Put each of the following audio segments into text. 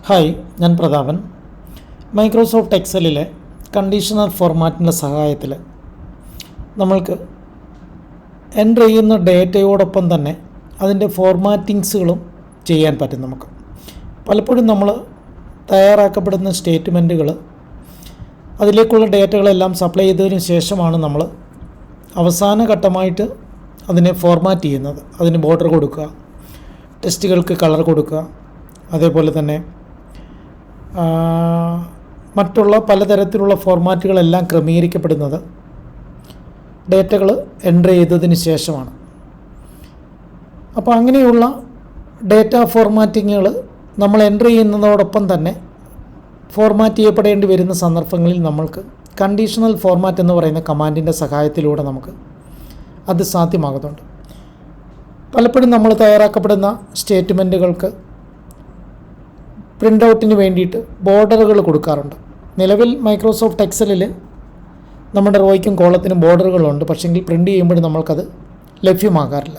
Hi, ഞാൻ Prathapan. Microsoft എക്സലിലെ conditional ഫോർമാറ്റിൻ്റെ സഹായത്തിൽ നമ്മൾക്ക് enter ചെയ്യുന്ന ഡേറ്റയോടൊപ്പം തന്നെ അതിൻ്റെ ഫോർമാറ്റിങ്സുകളും ചെയ്യാൻ പറ്റും. നമുക്ക് പലപ്പോഴും നമ്മൾ തയ്യാറാക്കപ്പെടുന്ന സ്റ്റേറ്റ്മെൻറ്റുകൾ അതിലേക്കുള്ള ഡേറ്റകളെല്ലാം സപ്ലൈ ചെയ്തതിന് ശേഷമാണ് നമ്മൾ അവസാന ഘട്ടമായിട്ട് അതിനെ ഫോർമാറ്റ് ചെയ്യുന്നത്. അതിന് ബോർഡർ കൊടുക്കുക, ടെക്സ്റ്റുകൾക്ക് കളർ കൊടുക്കുക, അതേപോലെ തന്നെ മറ്റുള്ള പലതരത്തിലുള്ള ഫോർമാറ്റുകളെല്ലാം ക്രമീകരിക്കപ്പെടുന്നത് ഡേറ്റകൾ എൻ്റർ ചെയ്തതിന് ശേഷമാണ്. അപ്പോൾ അങ്ങനെയുള്ള ഡേറ്റ ഫോർമാറ്റിങ്ങുകൾ നമ്മൾ എൻ്റർ ചെയ്യുന്നതോടൊപ്പം തന്നെ ഫോർമാറ്റ് ചെയ്യപ്പെടേണ്ടി വരുന്ന സന്ദർഭങ്ങളിൽ നമ്മൾക്ക് കണ്ടീഷണൽ ഫോർമാറ്റ് എന്ന് പറയുന്ന കമാൻഡിൻ്റെ സഹായത്തിലൂടെ നമുക്ക് അത് സാധ്യമാകുന്നുണ്ട്. പലപ്പോഴും നമ്മൾ തയ്യാറാക്കപ്പെടുന്ന സ്റ്റേറ്റ്മെൻറ്റുകൾക്ക് പ്രിൻ്റ് ഔട്ടിന് വേണ്ടിയിട്ട് ബോർഡറുകൾ കൊടുക്കാറുണ്ട്. നിലവിൽ മൈക്രോസോഫ്റ്റ് എക്സലിൽ നമ്മുടെ റോയ്ക്കും കോളത്തിനും ബോർഡറുകളുണ്ട്, പക്ഷേങ്കിൽ പ്രിൻ്റ് ചെയ്യുമ്പോൾ നമ്മൾക്കത് ലഭ്യമാകാറില്ല.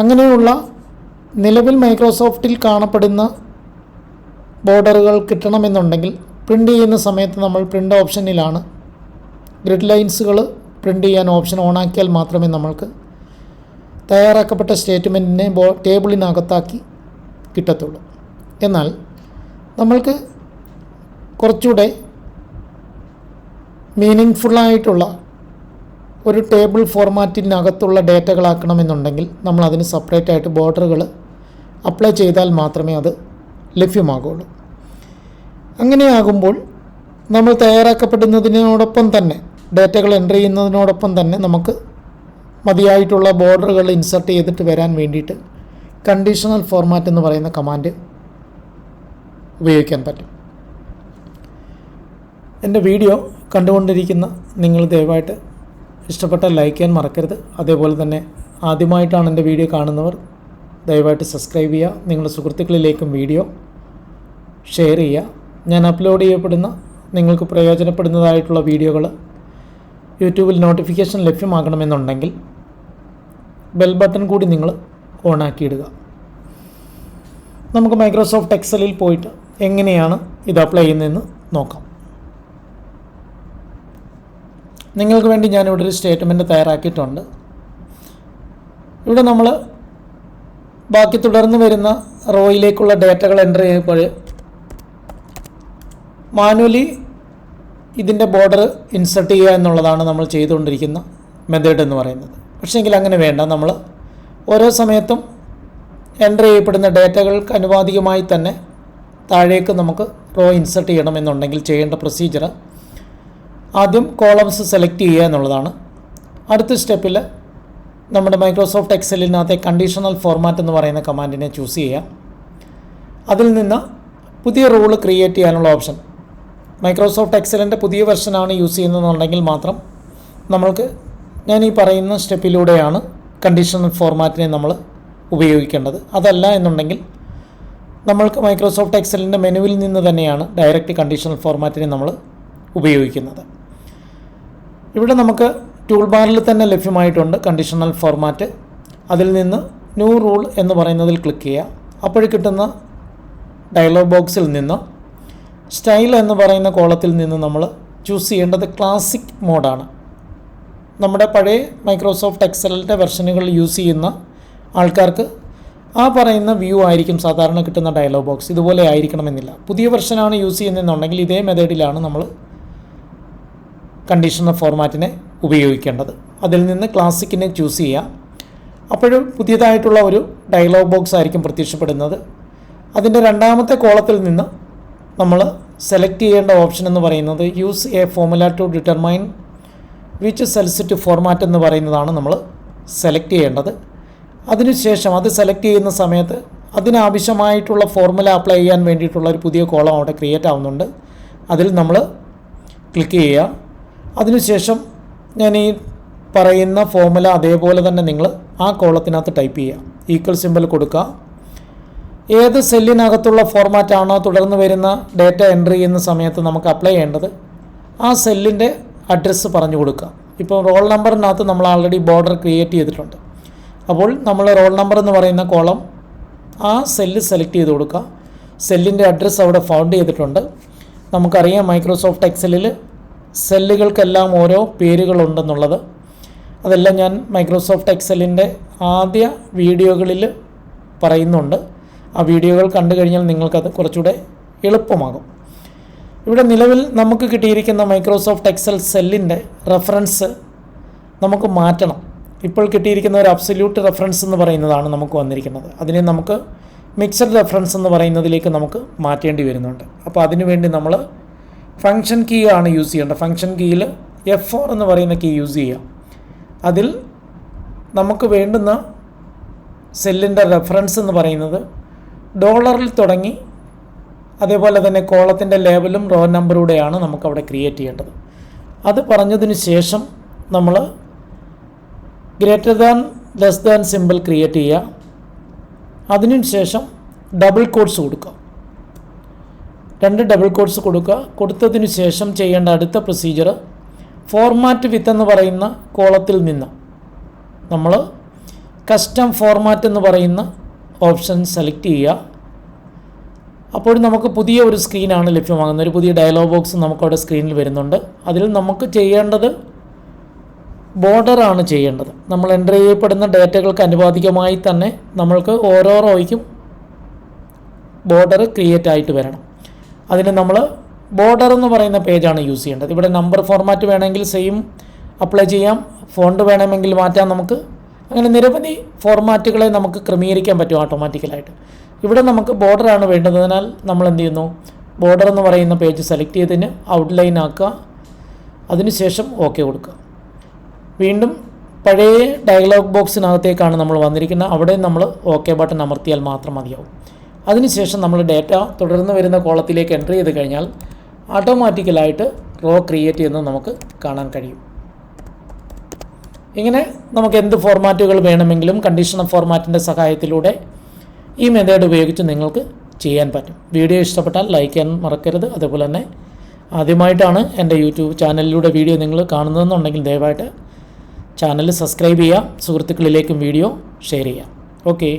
അങ്ങനെയുള്ള നിലവിൽ മൈക്രോസോഫ്റ്റിൽ കാണപ്പെടുന്ന ബോർഡറുകൾ കിട്ടണമെന്നുണ്ടെങ്കിൽ പ്രിൻ്റ് ചെയ്യുന്ന സമയത്ത് നമ്മൾ പ്രിൻ്റ് ഓപ്ഷനിലാണ് ഗ്രിഡ് ലൈൻസുകൾ പ്രിൻ്റ് ചെയ്യാൻ ഓപ്ഷൻ ഓണാക്കിയാൽ മാത്രമേ നമ്മൾക്ക് തയ്യാറാക്കപ്പെട്ട സ്റ്റേറ്റ്മെൻറ്റിനെ ടേബിളിനകത്താക്കി കിട്ടത്തുള്ളൂ. എന്നാൽ നമ്മൾക്ക് കുറച്ചുകൂടെ മീനിങ് ഒരു ടേബിൾ ഫോർമാറ്റിനകത്തുള്ള ഡേറ്റകളാക്കണമെന്നുണ്ടെങ്കിൽ നമ്മൾ അതിന് സെപ്പറേറ്റായിട്ട് ബോർഡറുകൾ അപ്ലൈ ചെയ്താൽ മാത്രമേ അത് ലഭ്യമാകുള്ളൂ. അങ്ങനെയാകുമ്പോൾ നമ്മൾ തയ്യാറാക്കപ്പെടുന്നതിനോടൊപ്പം തന്നെ ഡേറ്റകൾ എൻ്റർ ചെയ്യുന്നതിനോടൊപ്പം തന്നെ നമുക്ക് മതിയായിട്ടുള്ള ബോർഡറുകൾ ഇൻസർട്ട് ചെയ്തിട്ട് വരാൻ വേണ്ടിയിട്ട് കണ്ടീഷണൽ ഫോർമാറ്റ് എന്ന് പറയുന്ന കമാൻഡ് ഉപയോഗിക്കാൻ പറ്റും. എൻ്റെ വീഡിയോ കണ്ടുകൊണ്ടിരിക്കുന്ന നിങ്ങൾ ദയവായിട്ട് ഇഷ്ടപ്പെട്ടാൽ ലൈക്ക് ചെയ്യാൻ മറക്കരുത്. അതേപോലെ തന്നെ ആദ്യമായിട്ടാണ് എൻ്റെ വീഡിയോ കാണുന്നവർ ദയവായിട്ട് സബ്സ്ക്രൈബ് ചെയ്യുക. നിങ്ങളുടെ സുഹൃത്തുക്കളിലേക്കും വീഡിയോ ഷെയർ ചെയ്യുക. ഞാൻ അപ്ലോഡ് ചെയ്യപ്പെടുന്ന നിങ്ങൾക്ക് പ്രയോജനപ്പെടുന്നതായിട്ടുള്ള വീഡിയോകൾ യൂട്യൂബിൽ നോട്ടിഫിക്കേഷൻ ലഭ്യമാകണമെന്നുണ്ടെങ്കിൽ ബെൽ ബട്ടൺ കൂടി നിങ്ങൾ ഓണാക്കിയിടുക. നമുക്ക് മൈക്രോസോഫ്റ്റ് എക്സലിൽ പോയിട്ട് എങ്ങനെയാണ് ഇത് അപ്ലൈ ചെയ്യുന്നതെന്ന് നോക്കാം. നിങ്ങൾക്ക് വേണ്ടി ഞാനിവിടെ ഒരു സ്റ്റേറ്റ്മെൻറ്റ് തയ്യാറാക്കിയിട്ടുണ്ട്. ഇവിടെ നമ്മൾ ബാക്കി തുടർന്ന് വരുന്ന റോയിലേക്കുള്ള ഡേറ്റകൾ എൻ്റർ ചെയ്യുമ്പോൾ മാനുവലി ഇതിൻ്റെ ബോർഡർ ഇൻസർട്ട് ചെയ്യുക എന്നുള്ളതാണ് നമ്മൾ ചെയ്തുകൊണ്ടിരിക്കുന്ന മെത്തേഡ് എന്ന് പറയുന്നത്. പക്ഷേങ്കിൽ അങ്ങനെ വേണ്ട. നമ്മൾ ഓരോ സമയത്തും എൻ്റർ ചെയ്യപ്പെടുന്ന ഡേറ്റകൾക്ക് അനുപാതികമായി തന്നെ താഴേക്ക് നമുക്ക് റോ ഇൻസർട്ട് ചെയ്യണമെന്നുണ്ടെങ്കിൽ ചെയ്യേണ്ട പ്രൊസീജിയർ ആദ്യം കോളംസ് സെലക്ട് ചെയ്യുക എന്നുള്ളതാണ്. അടുത്ത സ്റ്റെപ്പിൽ നമ്മുടെ മൈക്രോസോഫ്റ്റ് എക്സലിനകത്തെ കണ്ടീഷണൽ ഫോർമാറ്റ് എന്ന് പറയുന്ന കമാൻഡിനെ ചൂസ് ചെയ്യുക. അതിൽ നിന്ന് പുതിയ റൂൾ ക്രിയേറ്റ് ചെയ്യാനുള്ള ഓപ്ഷൻ, മൈക്രോസോഫ്റ്റ് എക്സലിൻ്റെ പുതിയ വെർഷനാണ് യൂസ് ചെയ്യുന്നതെന്നുണ്ടെങ്കിൽ മാത്രം നമ്മൾക്ക് ഞാൻ ഈ പറയുന്ന സ്റ്റെപ്പിലൂടെയാണ് കണ്ടീഷണൽ ഫോർമാറ്റിനെ നമ്മൾ ഉപയോഗിക്കേണ്ടത്. അതല്ല എന്നുണ്ടെങ്കിൽ നമ്മൾക്ക് മൈക്രോസോഫ്റ്റ് എക്സലിൻ്റെ മെനുവിൽ നിന്ന് തന്നെയാണ് ഡയറക്റ്റ് കണ്ടീഷണൽ ഫോർമാറ്റിനെ നമ്മൾ ഉപയോഗിക്കുന്നത്. ഇവിടെ നമുക്ക് ടൂൾ ബാറിൽ തന്നെ ലഭ്യമായിട്ടുണ്ട് കണ്ടീഷണൽ ഫോർമാറ്റ്. അതിൽ നിന്ന് ന്യൂ റൂൾ എന്ന് പറയുന്നതിൽ ക്ലിക്ക് ചെയ്യുക. അപ്പോൾ കിട്ടുന്ന ഡയലോഗ് ബോക്സിൽ നിന്ന് സ്റ്റൈൽ എന്ന് പറയുന്ന കോളത്തിൽ നിന്ന് നമ്മൾ ചൂസ് ചെയ്യേണ്ടത് ക്ലാസിക് മോഡാണ്. നമ്മുടെ പഴയ മൈക്രോസോഫ്റ്റ് എക്സലിൻ്റെ വെർഷനുകൾ യൂസ് ചെയ്യുന്ന ആൾക്കാർക്ക് ആ പറയുന്ന വ്യൂ ആയിരിക്കും സാധാരണ കിട്ടുന്ന ഡയലോഗ് ബോക്സ്. ഇതുപോലെ ആയിരിക്കണമെന്നില്ല. പുതിയ വെർഷനാണ് യൂസ് ചെയ്യുന്നതെന്നുണ്ടെങ്കിൽ ഇതേ മെത്തേഡിലാണ് നമ്മൾ കണ്ടീഷണൽ ഫോർമാറ്റിനെ ഉപയോഗിക്കേണ്ടത്. അതിൽ നിന്ന് ക്ലാസിക്കിനെ ചൂസ് ചെയ്യുക. അപ്പോഴും പുതിയതായിട്ടുള്ള ഒരു ഡയലോഗ് ബോക്സ് ആയിരിക്കും പ്രത്യക്ഷപ്പെടുന്നത്. അതിൻ്റെ രണ്ടാമത്തെ കോളത്തിൽ നിന്ന് നമ്മൾ സെലക്ട് ചെയ്യേണ്ട ഓപ്ഷൻ എന്ന് പറയുന്നത് use a formula to determine which cells to format എന്ന് പറയുന്നതാണ് നമ്മൾ സെലക്ട് ചെയ്യേണ്ടത്. അതിനുശേഷം അത് സെലക്ട് ചെയ്യുന്ന സമയത്ത് അതിനാവശ്യമായിട്ടുള്ള ഫോർമുല അപ്ലൈ ചെയ്യാൻ വേണ്ടിയിട്ടുള്ള ഒരു പുതിയ കോളം അവിടെ ക്രിയേറ്റ് ആവുന്നുണ്ട്. അതിൽ നമ്മൾ ക്ലിക്ക് ചെയ്യുക. അതിനുശേഷം ഞാൻ ഈ പറയുന്ന ഫോർമുല അതേപോലെ തന്നെ നിങ്ങൾ ആ കോളത്തിനകത്ത് ടൈപ്പ് ചെയ്യുക. ഈക്വൽ സിമ്പൽ കൊടുക്കുക. ഏത് സെല്ലിനകത്തുള്ള ഫോർമാറ്റാണോ തുടർന്ന് വരുന്ന ഡേറ്റ എൻ്റർ ചെയ്യുന്ന സമയത്ത് നമുക്ക് അപ്ലൈ ചെയ്യേണ്ടത് ആ സെല്ലിൻ്റെ അഡ്രസ്സ് പറഞ്ഞു കൊടുക്കുക. ഇപ്പോൾ റോൾ നമ്പറിനകത്ത് നമ്മൾ ആൾറെഡി ബോർഡർ ക്രിയേറ്റ് ചെയ്തിട്ടുണ്ട്. അപ്പോൾ നമ്മൾ റോൾ നമ്പർ എന്ന് പറയുന്ന കോളം ആ സെല്ല് സെലക്ട് ചെയ്ത് കൊടുക്കുക. സെല്ലിൻ്റെ അഡ്രസ്സ് അവിടെ ഫൗണ്ട് ചെയ്തിട്ടുണ്ട്. നമുക്കറിയാം മൈക്രോസോഫ്റ്റ് എക്സലിൽ സെല്ലുകൾക്കെല്ലാം ഓരോ പേരുകളുണ്ടെന്നുള്ളത്. അതെല്ലാം ഞാൻ മൈക്രോസോഫ്റ്റ് എക്സലിൻ്റെ ആദ്യ വീഡിയോകളിൽ പറയുന്നുണ്ട്. ആ വീഡിയോകൾ കണ്ടു കഴിഞ്ഞാൽ നിങ്ങൾക്കത് കുറച്ചുകൂടെ എളുപ്പമാകും. ഇവിടെ നിലവിൽ നമുക്ക് കിട്ടിയിരിക്കുന്ന മൈക്രോസോഫ്റ്റ് എക്സൽ സെല്ലിൻ്റെ റെഫറൻസ് നമുക്ക് മാറ്റണം. ഇപ്പോൾ കിട്ടിയിരിക്കുന്ന ഒരു അബ്സല്യൂട്ട് റെഫറൻസ് എന്ന് പറയുന്നതാണ് നമുക്ക് വന്നിരിക്കുന്നത്. അതിനെ നമുക്ക് മിക്സഡ് റെഫറൻസ് എന്ന് പറയുന്നതിലേക്ക് നമുക്ക് മാറ്റേണ്ടി വരുന്നുണ്ട്. അപ്പോൾ അതിനുവേണ്ടി നമ്മൾ ഫങ്ഷൻ കീ ആണ് യൂസ് ചെയ്യേണ്ടത്. ഫങ്ഷൻ കീയിൽ F4 എന്ന് പറയുന്ന കീ യൂസ് ചെയ്യാം. അതിൽ നമുക്ക് വേണ്ടുന്ന സെല്ലിൻ്റെ റെഫറൻസ് എന്ന് പറയുന്നത് ഡോളറിൽ തുടങ്ങി അതേപോലെ തന്നെ കോളത്തിൻ്റെ ലേബലും റോ നമ്പറൂടെയാണ് നമുക്കവിടെ ക്രിയേറ്റ് ചെയ്യേണ്ടത്. അത് പറഞ്ഞതിന് ശേഷം നമ്മൾ greater than less than simple create ചെയ്യുക. അതിനുശേഷം ഡബിൾ കോട്ട്സ് കൊടുക്കുക. 2 ഡബിൾ കോട്ട്സ് കൊടുക്കുക. കൊടുത്തതിന് ശേഷം ചെയ്യേണ്ട അടുത്ത പ്രൊസീജിയർ ഫോർമാറ്റ് വിത്ത് എന്ന് പറയുന്ന കോളത്തിൽ നിന്ന് നമ്മൾ കസ്റ്റം ഫോർമാറ്റ് എന്ന് പറയുന്ന ഓപ്ഷൻ സെലക്ട് ചെയ്യുക. അപ്പോൾ നമുക്ക് പുതിയ ഒരു സ്ക്രീനാണ് ലഭ്യമാകുന്നത്. ഒരു പുതിയ ഡയലോഗ് ബോക്സ് നമുക്കവിടെ സ്ക്രീനിൽ വരുന്നുണ്ട്. അതിൽ നമുക്ക് ചെയ്യേണ്ടത് ബോർഡറാണ് ചെയ്യേണ്ടത്. നമ്മൾ എൻ്റർ ചെയ്യപ്പെടുന്ന ഡേറ്റകൾക്ക് അനുപാതികമായി തന്നെ നമ്മൾക്ക് ഓരോ റോയ്ക്കും ബോർഡർ ക്രിയേറ്റ് ആയിട്ട് വരണം. അതിന് നമ്മൾ ബോർഡർ എന്ന് പറയുന്ന പേജാണ് യൂസ് ചെയ്യേണ്ടത്. ഇവിടെ നമ്പർ ഫോർമാറ്റ് വേണമെങ്കിൽ സെയിം അപ്ലൈ ചെയ്യാം, ഫോണ്ട് വേണമെങ്കിൽ മാറ്റാം. നമുക്ക് അങ്ങനെ നിരവധി ഫോർമാറ്റുകളെ നമുക്ക് ക്രമീകരിക്കാൻ പറ്റും ഓട്ടോമാറ്റിക്കലായിട്ട്. ഇവിടെ നമുക്ക് ബോർഡറാണ് വേണ്ടതിനാൽ നമ്മൾ എന്ത് ചെയ്യുന്നു, ബോർഡർ എന്ന് പറയുന്ന പേജ് സെലക്ട് ചെയ്തതിന് ഔട്ട്ലൈൻ ആക്കുക. അതിനുശേഷം ഓക്കെ കൊടുക്കുക. വീണ്ടും പഴയ ഡയലോഗ് ബോക്സിനകത്തേക്കാണ് നമ്മൾ വന്നിരിക്കുന്നത്. അവിടെ നമ്മൾ ഓക്കെ ബട്ടൺ അമർത്തിയാൽ മാത്രം മതിയാവും. അതിനുശേഷം നമ്മൾ ഡേറ്റ തുടർന്ന് വരുന്ന കോളത്തിലേക്ക് എൻ്റർ ചെയ്ത് കഴിഞ്ഞാൽ ഓട്ടോമാറ്റിക്കലായിട്ട് റോ ക്രിയേറ്റ് ചെയ്യുന്നത് നമുക്ക് കാണാൻ കഴിയും. ഇങ്ങനെ നമുക്ക് എന്ത് ഫോർമാറ്റുകൾ വേണമെങ്കിലും കണ്ടീഷണൽ ഫോർമാറ്റിൻ്റെ സഹായത്തിലൂടെ ഈ മെത്തേഡ് ഉപയോഗിച്ച് നിങ്ങൾക്ക് ചെയ്യാൻ പറ്റും. വീഡിയോ ഇഷ്ടപ്പെട്ടാൽ ലൈക്ക് ചെയ്യാൻ മറക്കരുത്. അതുപോലെ തന്നെ ആദ്യമായിട്ടാണ് എൻ്റെ യൂട്യൂബ് ചാനലിലൂടെ വീഡിയോ നിങ്ങൾ കാണുന്നതെന്നുണ്ടെങ്കിൽ ദയവായിട്ട് ചാനൽ സബ്സ്ക്രൈബ് ചെയ്യുക. സുഹൃത്തുക്കളിലേക്കും വീഡിയോ ഷെയർ ചെയ്യുക. ഓക്കെ.